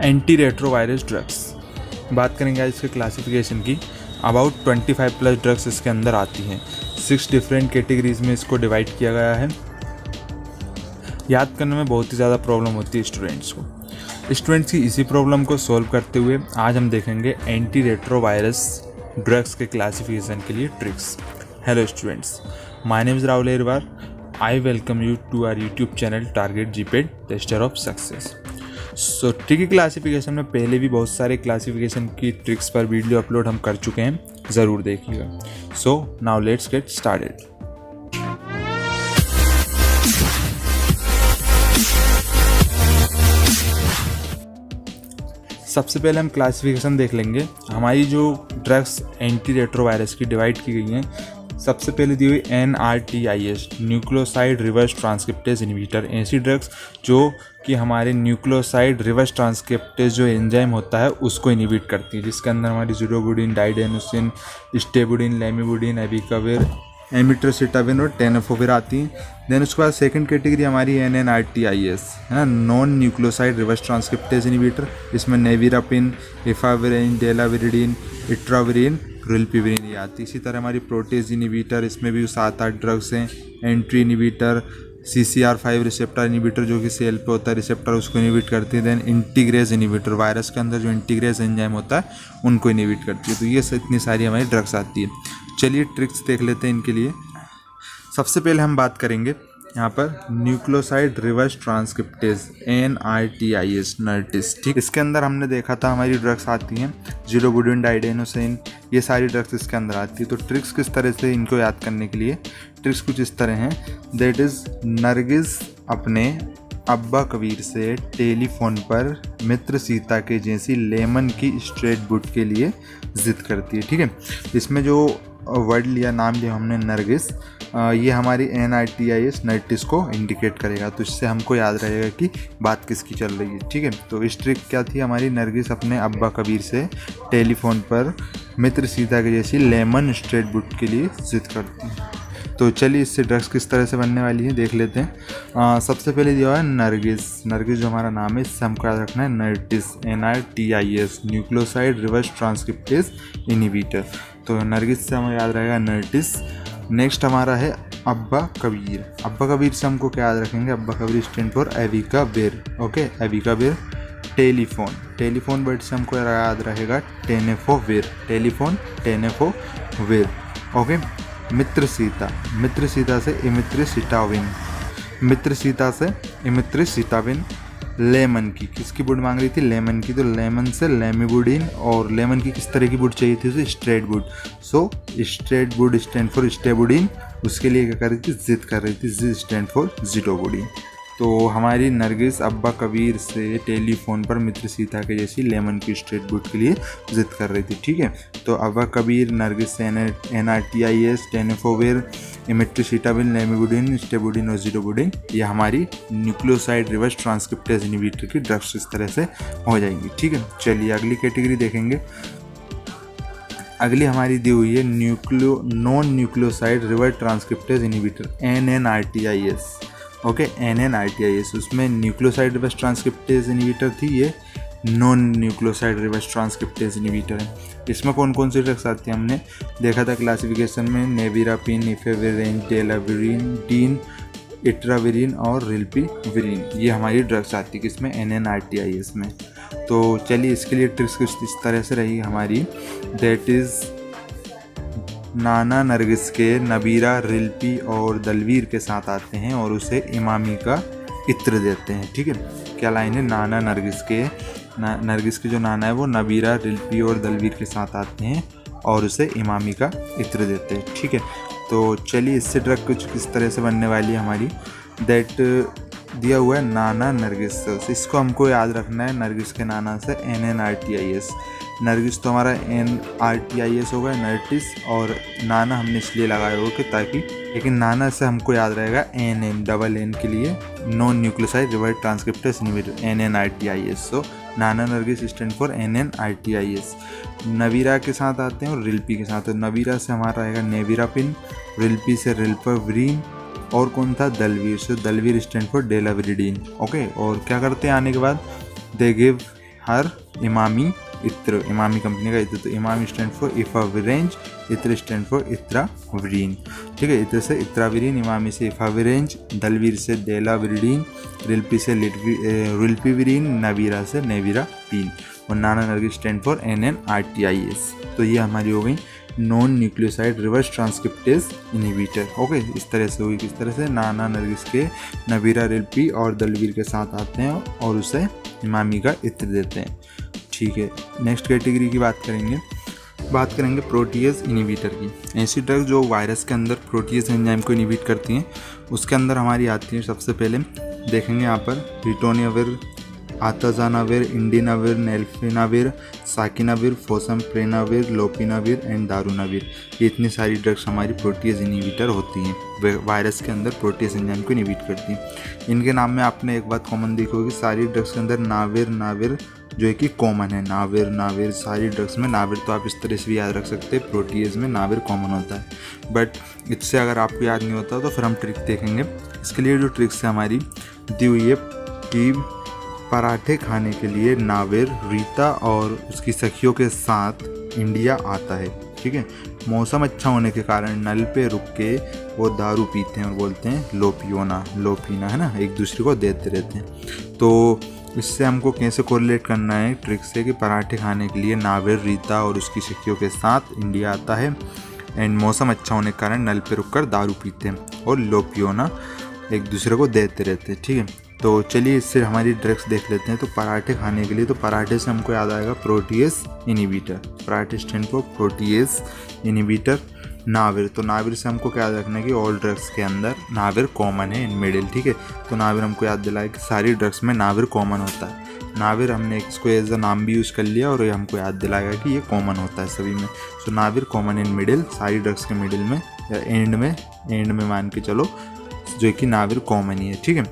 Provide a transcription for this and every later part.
Anti retrovirus drugs. बात करेंगे आज इसके क्लासिफिकेशन की। अबाउट 25 प्लस ड्रग्स इसके अंदर आती हैं। 6 डिफरेंट कैटेगरीज में इसको डिवाइड किया गया है। याद करने में बहुत ही ज़्यादा प्रॉब्लम होती है स्टूडेंट्स को। स्टूडेंट्स की इसी प्रॉब्लम को सॉल्व करते हुए आज हम देखेंगे एंटी रेट्रोवायरस ड्रग्स के क्लासिफिकेशन के लिए tricks. Hello students, my name is Rahul Erwar. I welcome you to our YouTube channel target जीपेड tester of success. So trick की क्लासिफिकेशन में पहले भी बहुत सारे क्लासिफिकेशन की ट्रिक्स पर वीडियो अपलोड हम कर चुके हैं, ज़रूर देखिएगा। So now let's get started. सबसे पहले हम क्लासिफिकेशन देख लेंगे। हमारी जो ड्रग्स एंटी रेट्रोवायरस की डिवाइड की गई हैं, सबसे पहले दी हुई NRTIS nucleoside reverse transcriptase inhibitor. ऐसी ड्रग्स जो कि हमारे न्यूक्लियोसाइड रिवर्स ट्रांसक्रिप्टेज जो एंजाइम होता है उसको इनहिबिट करती है, जिसके अंदर हमारी जीरोबुडिन, डाइडेनोसिन, स्टेबुडिन, लेमिबुडिन, एबिकाविर, एमिट्रोसिटाविन और टेनोफोविर आती हैं। देन उसके बाद सेकंड कैटेगरी हमारी NNRTIS है ना, non nucleoside reverse transcriptase inhibitor. इसमें नेविरापिन, इफाविरिन, डेलाविरिडिन, इट्राविरिन, रिल्पिविरिन ये आती है। इसी तरह हमारी प्रोटेज इनहिबिटर, इसमें भी 7-8 ड्रग्स हैं। Entry inhibitor, CCR5 receptor inhibitor जो कि सेल पे होता है रिसेप्टर, उसको इनहिबिट करती है। देन इंटीग्रेज इनहिबिटर, वायरस के अंदर जो इंटीग्रेज एंजाइम होता है उनको इनहिबिट करती है। तो ये इतनी सारी हमारी ड्रग्स आती है। चलिए ट्रिक्स देख लेते हैं इनके लिए। सबसे पहले हम बात करेंगे यहाँ पर न्यूक्लियोसाइड रिवर्स ट्रांसक्रिप्टेज NRTIS नर्टिस। ठीक, इसके अंदर हमने देखा था हमारी ड्रग्स आती हैं जीरोबुडिन, डाइडेनोसिन, ये सारी ड्रग्स इसके अंदर आती है। तो ट्रिक्स किस तरह से इनको याद करने के लिए, ट्रिक्स कुछ इस तरह हैं। दैट इज़ नरगिस अपने अब्बा कबीर से टेलीफोन पर मित्र सीता के जैसी लेमन की स्ट्रेट बुट के लिए जिद करती है। ठीक है, इसमें जो वर्ड लिया, नाम लिया हमने नरगिस, ये हमारी NRTIS नर्टिस को इंडिकेट करेगा। तो इससे हमको याद रहेगा कि बात किसकी चल रही है। ठीक है, तो इस ट्रिक क्या थी हमारी, नरगिस अपने अब्बा कबीर से टेलीफोन पर मित्र सीता के जैसी लेमन स्ट्रेट बुट के लिए जिद करती है। तो चलिए इससे ड्रग्स किस तरह से बनने वाली है देख लेते हैं। सबसे पहले दिया हुआ है नरगिस। नरगिस जो हमारा नाम है इससे हमको याद रखना है नर्टिस, NRTIS nucleoside reverse transcriptase inhibitor. तो नरगिस से हमें याद रहेगा नर्टिस। नेक्स्ट हमारा है अब्बा कबीर। अब्बा कबीर से हमको क्या याद रखेंगे, अब्बा Kabir stand for abacavir. Okay, abacavir. Telephone, telephone word से हमको याद रहेगा टेनेफोविर, टेलीफोन, टेनेफोविर। ओके, मित्र सीता, मित्र सीता से इमित्रिसिटाविन, मित्र सीता से इमित्रिसिटाविन। लेमन की, किसकी बुड मांग रही थी, लेमन की, तो लेमन से लेमिबुडिन। और लेमन की किस तरह की बुड चाहिए थी उसे, straight wood. So straight wood stand for stavudine, उसके लिए क्या कर रही थी, जिद कर रही थी, जिद स्टैंड फॉर जीरोबुडिन। तो हमारी नरगिस अब्बा कबीर से टेलीफोन पर मित्र सीता के जैसी लेमन की स्ट्रेट बुट के लिए जिद कर रही थी। ठीक है, तो अब्बा कबीर, नरगिस से NRTIS, टेनेफोविर, इमिट्रिसिटाविन, लेमिबुडिन, स्टेबुडिन और जीरोबुडिन, ये हमारी न्यूक्लियोसाइड रिवर्स ट्रांसक्रिप्टेज इनहिबिटर की ड्रग्स इस तरह से हो जाएंगी। ठीक है, चलिए अगली कैटेगरी देखेंगे। अगली हमारी दी हुई है non nucleoside reverse transcriptase inhibitor NNRTIS। Okay, NNRTIS, उसमें न्यूक्लियोसाइड रिवर्स ट्रांसक्रिप्टेज इनहिबिटर थी, ये non nucleoside reverse transcriptase inhibitor है। इसमें कौन कौन सी ड्रग्स आती हैं हमने देखा था क्लासिफिकेशन में, नेविरापिन, इफेविरिन, डेलाविरिन, इट्राविरिन और रिल्पिविरिन, ये हमारी ड्रग्स आती है किसमें, NNRTIS में। तो चलिए इसके लिए ट्रिक्स कुछ इस तरह से रही हमारी। दैट इज़ नाना नरगिस के नबीरा, रिल्पी और दलवीर के साथ आते हैं और उसे इमामी का इत्र देते हैं। ठीक है, क्या लाइन है, नाना नरगिस के, नरगिस के जो नाना है वो नबीरा, रिल्पी और दलवीर के साथ आते हैं और उसे इमामी का इत्र देते हैं। ठीक है, तो चलिए इससे ड्रग कुछ किस तरह से बनने वाली है हमारी। दैट दिया हुआ है नाना नरगिस से, इसको हमको याद रखना है नरगिस के नाना से NNRTIS। नरगिस तो हमारा NRTIS होगा नर्टिस, और नाना हमने इसलिए लगाया होगा कि ताकि, लेकिन नाना से हमको याद रहेगा NN, डबल N के लिए non nucleoside reverse transcriptase inhibitor NNRTIS। So Nana Nargis stand for NNRTIS। Navira के साथ आते हैं और रिल्पी के साथ। नवीरा से हमारा रहेगा नेविरापिन, रिल्पी से रिल्पिविरिन, और कौन था, दलवीर से दलवीर स्टैंड फॉर डेलाविरिडिन। ओके, और क्या करते हैं आने के बाद, दे गिव हर इमामी इत्र, इमामी कंपनी का इत्र। तो इमामी स्टैंड फॉर इफाविरेंज, इत्र स्टैंड फॉर इत्राविरीन। ठीक है, इत्र से इत्राविरीन, इमामी से इफाविरेंज, दलवीर से डेलाविरीन, रिल्पी से रिल्पीविरीन, नवीरा से नेविरापीन और नाना नरगिस स्टैंड फॉर NNRTIS। तो ये हमारी हो गई non nucleoside reverse transcriptase inhibitor. Okay, इस तरह से हुई। किस तरह से? नाना नरगिस के नवीरा, रिल्पी और दलवीर के साथ आते हैं और उसे इमामी का इत्र देते हैं। ठीक है, नेक्स्ट कैटेगरी की बात करेंगे प्रोटीएज इनहिबिटर की। ऐसी ड्रग जो वायरस के अंदर प्रोटीएज एंजाइम को इनहिबिट करती हैं, उसके अंदर हमारी आती है। सबसे पहले देखेंगे यहाँ पर रिटोनियाविर, आताजानाविर, इंडिनाविर, नेल्फिनाविर, साकिनाविर, फोसमप्रेनाविर, लोपिनाविर एंड दारुनाविर। ये इतनी सारी ड्रग्स हमारी प्रोटीएज इनहिबिटर होती हैं, वायरस के अंदर प्रोटीएज एंजाइम को इनहिबिट करती हैं। इनके नाम में आपने एक बात कॉमन देखी होगी, सारी ड्रग्स के अंदर नाविर जो है कि कॉमन है। नाविर सारी ड्रग्स में नाविर, तो आप इस तरह से भी याद रख सकते हैं, प्रोटीएज में नाविर कॉमन होता है। बट इससे अगर आपको याद नहीं होता तो फिर हम ट्रिक देखेंगे। इसके लिए जो ट्रिक्स है हमारी दी हुई है कि पराठे खाने के लिए नाविर, रीता और उसकी सखियों के साथ इंडिया आता है। ठीक है, मौसम अच्छा होने के कारण नल पे रुक के वो दारू पीते हैं और बोलते हैं लोपीना, है ना, एक दूसरे को देते रहते हैं। तो इससे हमको कैसे कोरिलेट करना है ट्रिक से कि पराठे खाने के लिए नाविर, रीता और उसकी सखियों के साथ इंडिया आता है एंड मौसम अच्छा होने के कारण नल पे रुक कर दारू पीते हैं और लोपियोना एक दूसरे को देते रहते हैं। ठीक है, तो चलिए इससे हमारी ड्रग्स देख लेते हैं। तो पराठे खाने के लिए, तो पराठे से हमको याद आएगा प्रोटीएज इनहिबिटर, पराठे स्टैंड फॉर प्रोटीएज इनहिबिटर। नाविर, तो नाविर से हमको क्या याद रखना है कि ऑल ड्रग्स के अंदर नाविर कॉमन है इन मिडिल। ठीक है, तो नाविर हमको याद दिलाए कि सारी ड्रग्स में नाविर कॉमन होता है। नाविर हमने इसको एज अ नाम भी यूज़ कर लिया और ये हमको याद दिलाएगा कि ये कॉमन होता है सभी में। सो नाविर कॉमन इन मिडिल, सारी ड्रग्स के मिडिल में या एंड में मान के चलो जो कि नाविर कॉमन ही है। ठीक है,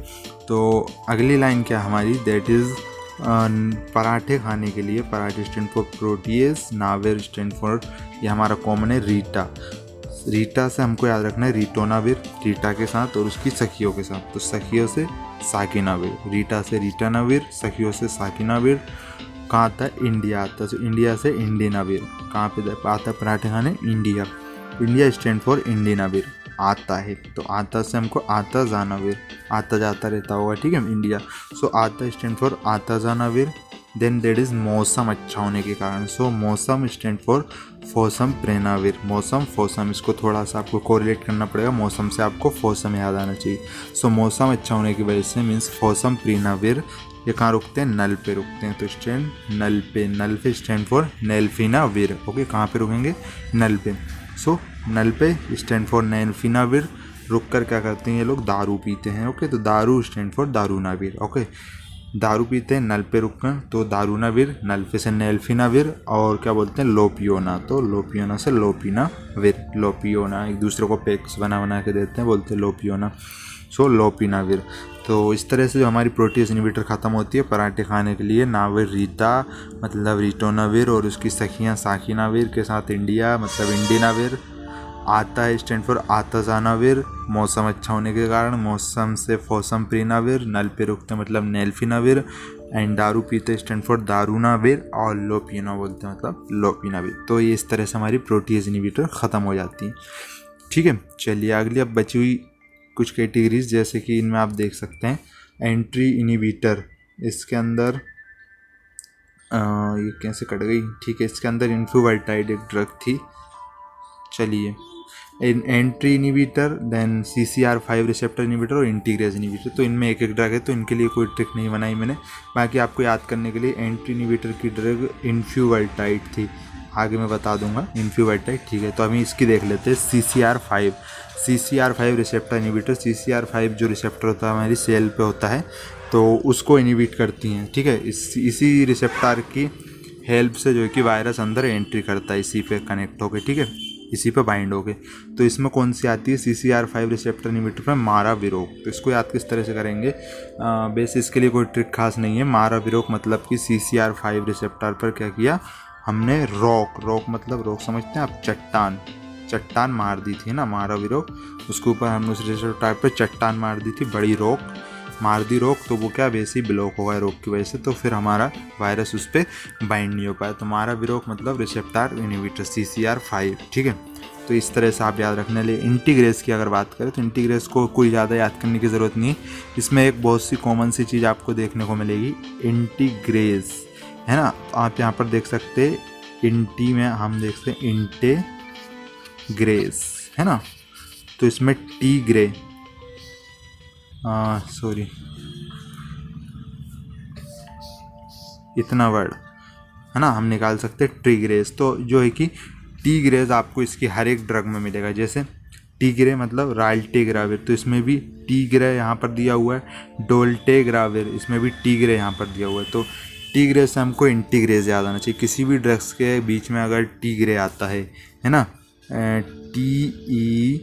तो अगली लाइन क्या हमारी, दैट इज़ पराठे खाने के लिए, पराठे stand for protease, navir stand for, ये हमारा कॉमन है रीटा से हमको याद रखना है रिटोनाविर, रीटा के साथ और उसकी सखियों के साथ। तो सखियों से साकिनाविर, रीटा से रीटानाविर, सखियों से साकिनाविर। कहाँ आता है? इंडिया आता है। तो इंडिया से इंडिनाविर, कहाँ पे आता है पराठे खाने? इंडिया स्टैंड फॉर इंडिनाविर, आता है। तो आता से हमको आता जानाविर, आता जाता रहता होगा। ठीक है, इंडिया। सो आता स्टैंड फॉर आता जानाविर। देन दैट इज़ मौसम अच्छा होने के कारण, सो मौसम स्टैंड फॉर फोसम प्रेनाविर। फोसम इसको थोड़ा सा आपको कोरिलेट करना पड़ेगा, मौसम से आपको फोसम याद आना चाहिए। सो मौसम अच्छा होने की वजह से मीन्स फोसम प्रीनाविर। ये कहाँ रुकते हैं? नल पे रुकते हैं। तो स्टैंड नल पे स्टैंड फॉर नेल्फिनाविर। ओके, कहाँ पे रुकेंगे? नल पे। सो नल पे स्टैंड फॉर नेल्फिनाविर। रुक कर क्या करते हैं ये लोग? दारू पीते हैं। ओके, तो दारू स्टैंड फॉर दारूनाविर। ओके, दारू पीते हैं नल पे रुक कर, तो दारूनाविर, नल पे से नेल्फिनाविर और क्या बोलते हैं? लोपियोना। तो लोपियोना से लोपिनाविर, लोपियोना एक दूसरे को पेक्स बना के देते हैं, बोलते हैं लोपियोना। सो लोपिनाविर। तो इस तरह से जो हमारी प्रोटीएज इनहिबिटर ख़त्म होती है पराठे खाने के लिए। नाविर रीता मतलब रिटोनाविर और उसकी सखियाँ साकिनाविर के साथ इंडिया मतलब इंडिनाविर। आता है स्टैंड फॉर आताजानाविर, मौसम अच्छा होने के कारण, मौसम से फोसम प्रीनाविर, नल पे रुकते मतलब नेल्फिनाविर एंड दारू पीते स्टैंड फॉर दारूनाविर और लोपिना बोलते हैं मतलब लोपिनाविर। तो ये इस तरह से हमारी प्रोटीएज इनहिबिटर ख़त्म हो जाती है। ठीक है, चलिए अगली अब बची हुई कुछ कैटेगरीज, जैसे कि इनमें आप देख सकते हैं एंट्री इनहिबिटर। इसके अंदर ये कैसे कट गई? ठीक है, इसके अंदर इन्फ्लुवर्टाइड एक ड्रग थी। चलिए, entry inhibitor, then CCR5 receptor inhibitor और इंटीग्रेज इनहिबिटर। तो इनमें एक ड्रग है, तो इनके लिए कोई ट्रिक नहीं बनाई मैंने। बाकी आपको याद करने के लिए एंट्री इनहिबिटर की ड्रग इन्फ्लुवर्टाइड थी, आगे मैं बता दूंगा इन्फ्लुवर्टाइड। ठीक है, तो अभी इसकी देख लेते हैं CCR5 रिसेप्टर इनहिबिटर। CCR5 जो रिसेप्टर होता है हमारी सेल पे होता है, तो उसको इनहिबिट करती हैं। ठीक है, इसी रिसेप्टर की हेल्प से जो है कि वायरस अंदर एंट्री करता है, इसी पे कनेक्ट होके। ठीक है, इसी पे बाइंड हो गए। तो इसमें कौन सी आती है? CCR5 रिसेप्टर इनहिबिटर में मारा विरोक। तो इसको याद किस तरह से करेंगे? बेस इसके लिए कोई ट्रिक खास नहीं है। मारा विरोक मतलब कि CCR5 रिसेप्टर पर क्या किया हमने? रॉक मतलब रॉक समझते हैं आप? चट्टान मार दी थी ना, मारा विरोक। उसके ऊपर हमने उस रिसेप्टर पर चट्टान मार दी थी, बड़ी रॉक। मार दी रोक तो वो क्या बेसिक ब्लॉक होगा रोक की वजह से, तो फिर हमारा वायरस उस पर बाइंड नहीं हो पाया। तो हमारा विरोक मतलब रिसेप्टर इनहिबिटर CCR5, ठीक है। तो इस तरह से आप याद रखने लिए। इंटीग्रेस की अगर बात करें तो इंटीग्रेस को कोई ज़्यादा याद करने की ज़रूरत नहीं है। इसमें एक बहुत सी कॉमन सी चीज़ आपको देखने को मिलेगी, इंटीग्रेस, है ना। तो आप यहाँ पर देख सकते इंटी में हम देख सकते इंटीग्रेस, है ना। तो इसमें टी ग्रे, सॉरी इतना वर्ड, है ना, हम निकाल सकते ट्रीग्रेस। तो जो है कि टीग्रेस आपको इसकी हर एक ड्रग में मिलेगा। जैसे टीग्रे मतलब राल्टेग्राविर, तो इसमें भी टीग्रे यहाँ पर दिया हुआ है। डोल्टेग्राविर, इसमें भी टीग्रे यहाँ पर दिया हुआ है। तो टीग्रेस से हमको इंटीग्रेस याद आना चाहिए। किसी भी ड्रग्स के बीच में अगर टीग्रे आता है ना, TEGRA,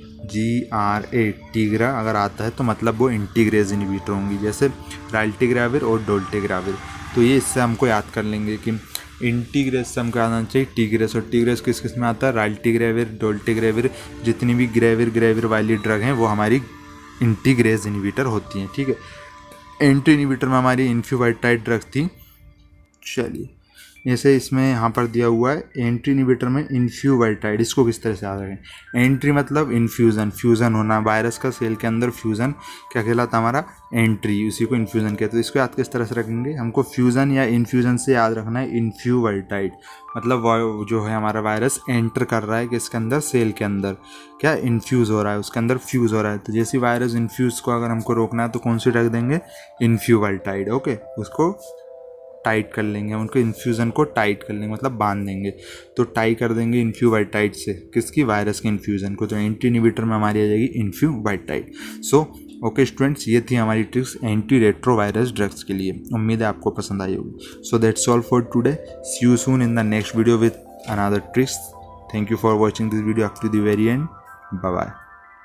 टीग्रा अगर आता है तो मतलब वो इंटीग्रेस इनहिबिटर होंगी, जैसे राल्टेग्राविर और डोल्टेग्राविर। तो ये इससे हमको याद कर लेंगे कि इंटीग्रेस से हमको याद आना चाहिए टीग्रेस। और टीग्रेस किस किस में आता है, राल्टेग्राविर, डोल्टेग्राविर, जितनी भी ग्रेविर वाली ड्रग हैं वो हमारी इंटीग्रेस इनहिबिटर होती हैं, ठीक है। एंटी इनहिबिटर में हमारी इन्फ्यूवाइटाइड ड्रग थी। चलिए, जैसे इसमें यहाँ पर दिया हुआ है एंट्री इनहिबिटर में इन्फ्यूवाइटाइड, इसको किस तरह से याद रखें। एंट्री मतलब इन्फ्यूज़न, फ्यूज़न होना, वायरस का सेल के अंदर फ्यूज़न क्या कहलाता हमारा, एंट्री, उसी को इन्फ्यूज़न कहते हैं। तो इसको याद किस तरह से रखेंगे, हमको फ्यूज़न या इन्फ्यूज़न से याद रखना है इन्फ्यूवाइटाइड, मतलब जो है हमारा वायरस एंटर कर रहा है किसके अंदर, सेल के अंदर, क्या इन्फ्यूज़ हो रहा है, उसके अंदर फ्यूज़ हो रहा है। तो जैसे वायरस इन्फ्यूज़ को अगर हमको रोकना है तो कौन सी ड्रग देंगे, इन्फ्यूवाइटाइड, ओके। उसको टाइट कर लेंगे, उनको इन्फ्यूज़न को टाइट कर लेंगे मतलब बांध देंगे। तो टाई कर देंगे इन्फ्यूवाइटाइड से किसकी, वायरस के इन्फ्यूज़न को। तो एंटी इनहिबिटर में हमारी आ जाएगी इन्फ्यूवाइटाइड। सो ओके स्टूडेंट्स, ये थी हमारी ट्रिक्स एंटी रेट्रोवायरस ड्रग्स के लिए। उम्मीद है आपको पसंद आई होगी। So that's all for today, see you soon in the next video with another tricks. Thank you for watching this video up to the very end. Bye bye.